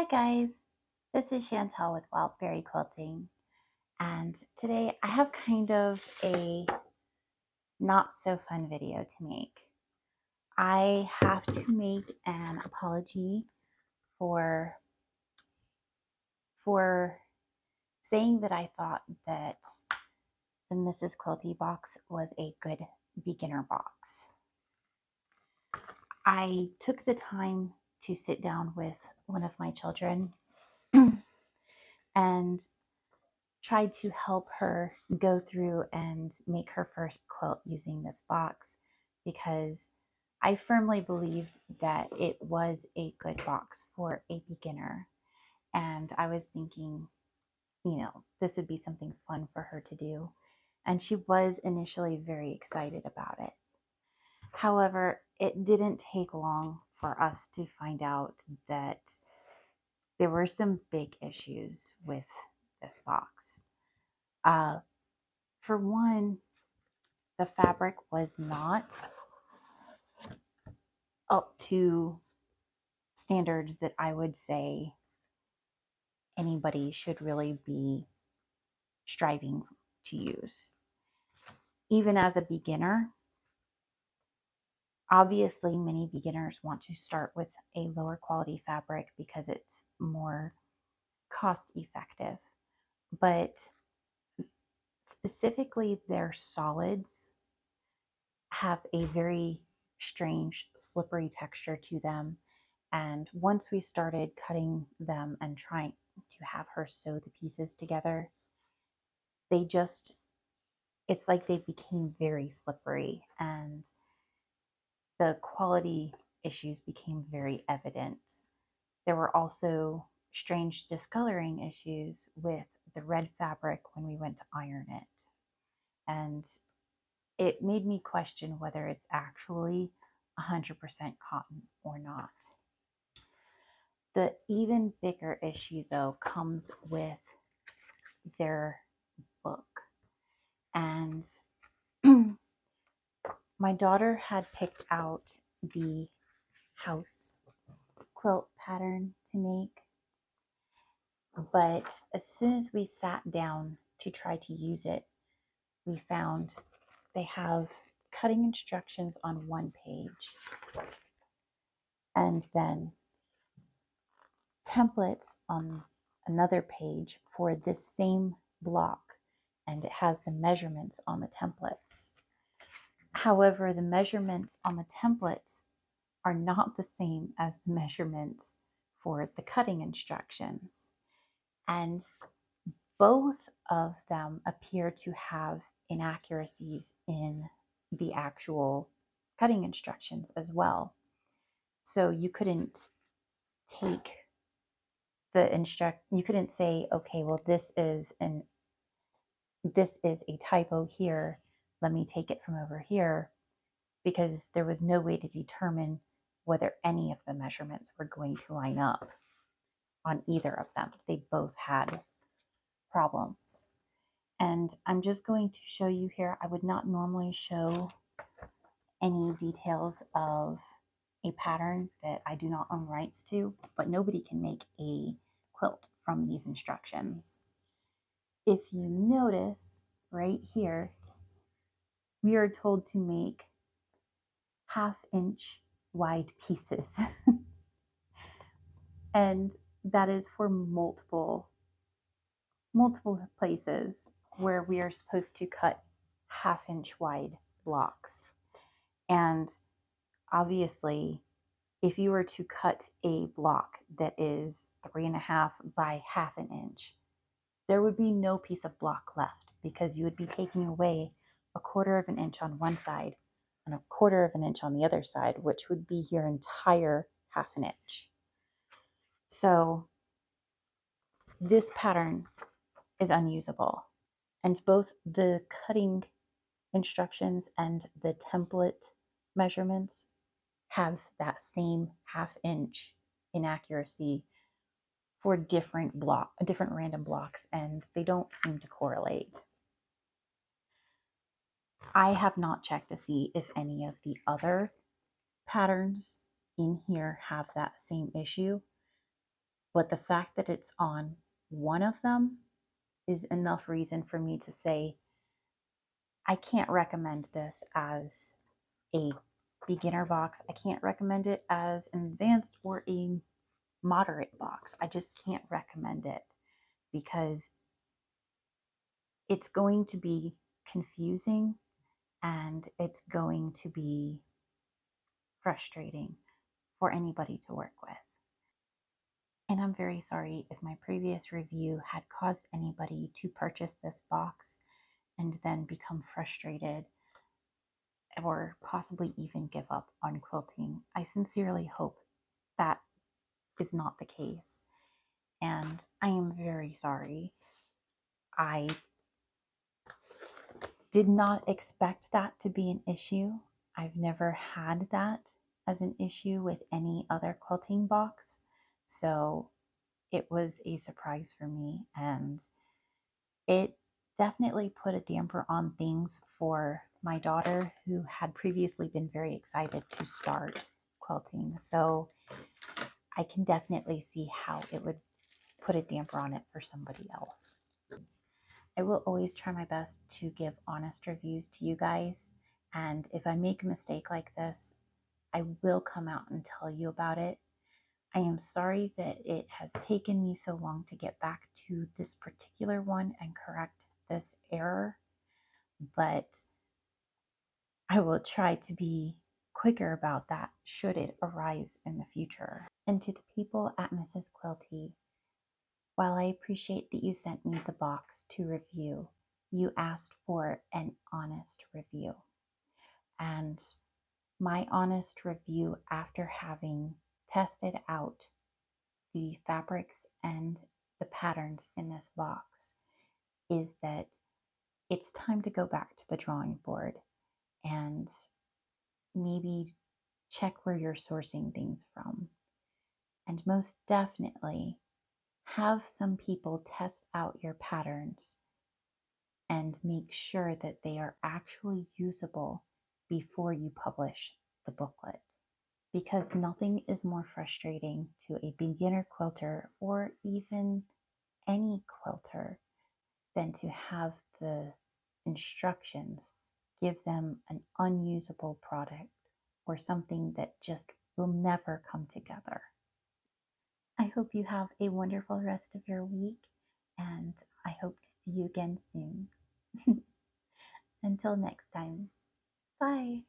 guys, this is Chantel with Wildberry Quilting, and today I have kind of a not so fun video to make. I have to make an apology for saying that I thought that the Mrs. Quilty box was a good beginner box. I took the time to sit down with one of my children and tried to help her go through and make her first quilt using this box because I firmly believed that it was a good box for a beginner. And I was thinking, this would be something fun for her to do. And she was initially very excited about it. However, it didn't take long for us to find out that there were some big issues with this box. For one, the fabric was not up to standards that I would say anybody should really be striving to use. Even as a beginner, obviously many beginners want to start with a lower quality fabric because it's more cost effective. But specifically their solids have a very strange slippery texture to them. And once we started cutting them and trying to have her sew the pieces together, it's like they became very slippery and the quality issues became very evident. There were also strange discoloring issues with the red fabric when we went to iron it. And it made me question whether it's actually 100% cotton or not. The even bigger issue, though, comes with their book. And my daughter had picked out the house quilt pattern to make. But as soon as we sat down to try to use it, we found they have cutting instructions on one page and then templates on another page for this same block, and it has the measurements on the templates. However, the measurements on the templates are not the same as the measurements for the cutting instructions, and both of them appear to have inaccuracies in the actual cutting instructions as well. So you couldn't take you couldn't say, okay, well, this is a typo here, let me take it from over here, because there was no way to determine whether any of the measurements were going to line up on either of them. They both had problems. And I'm just going to show you here. I would not normally show any details of a pattern that I do not own rights to, but nobody can make a quilt from these instructions. If you notice right here, we are told to make 1/2 inch wide pieces. And that is for multiple places where we are supposed to cut 1/2 inch wide blocks. And obviously, if you were to cut a block that is 3.5 by 1/2 inch, there would be no piece of block left because you would be taking away 1/4 inch on one side and 1/4 inch on the other side, which would be your entire 1/2 inch. So this pattern is unusable. And both the cutting instructions and the template measurements have that same 1/2 inch inaccuracy for different random blocks, and they don't seem to correlate. I have not checked to see if any of the other patterns in here have that same issue, But the fact that it's on one of them is enough reason for me to say I can't recommend this as a beginner box. I can't recommend it as an advanced or a moderate box. I just can't recommend it because it's going to be confusing and it's going to be frustrating for anybody to work with. And I'm very sorry if my previous review had caused anybody to purchase this box and then become frustrated or possibly even give up on quilting. I sincerely hope that is not the case. And I am very sorry. I did not expect that to be an issue. I've never had that as an issue with any other quilting box. So it was a surprise for me, and it definitely put a damper on things for my daughter, who had previously been very excited to start quilting. So I can definitely see how it would put a damper on it for somebody else. I will always try my best to give honest reviews to you guys. And if I make a mistake like this, I will come out and tell you about it. I am sorry that it has taken me so long to get back to this particular one and correct this error, but I will try to be quicker about that should it arise in the future. And to the people at Mrs. Quilty, while I appreciate that you sent me the box to review, you asked for an honest review. And my honest review, after having tested out the fabrics and the patterns in this box, is that it's time to go back to the drawing board and maybe check where you're sourcing things from. And most definitely have some people test out your patterns and make sure that they are actually usable before you publish the booklet. Because nothing is more frustrating to a beginner quilter or even any quilter than to have the instructions give them an unusable product or something that just will never come together. I hope you have a wonderful rest of your week, and I hope to see you again soon. Until next time, bye.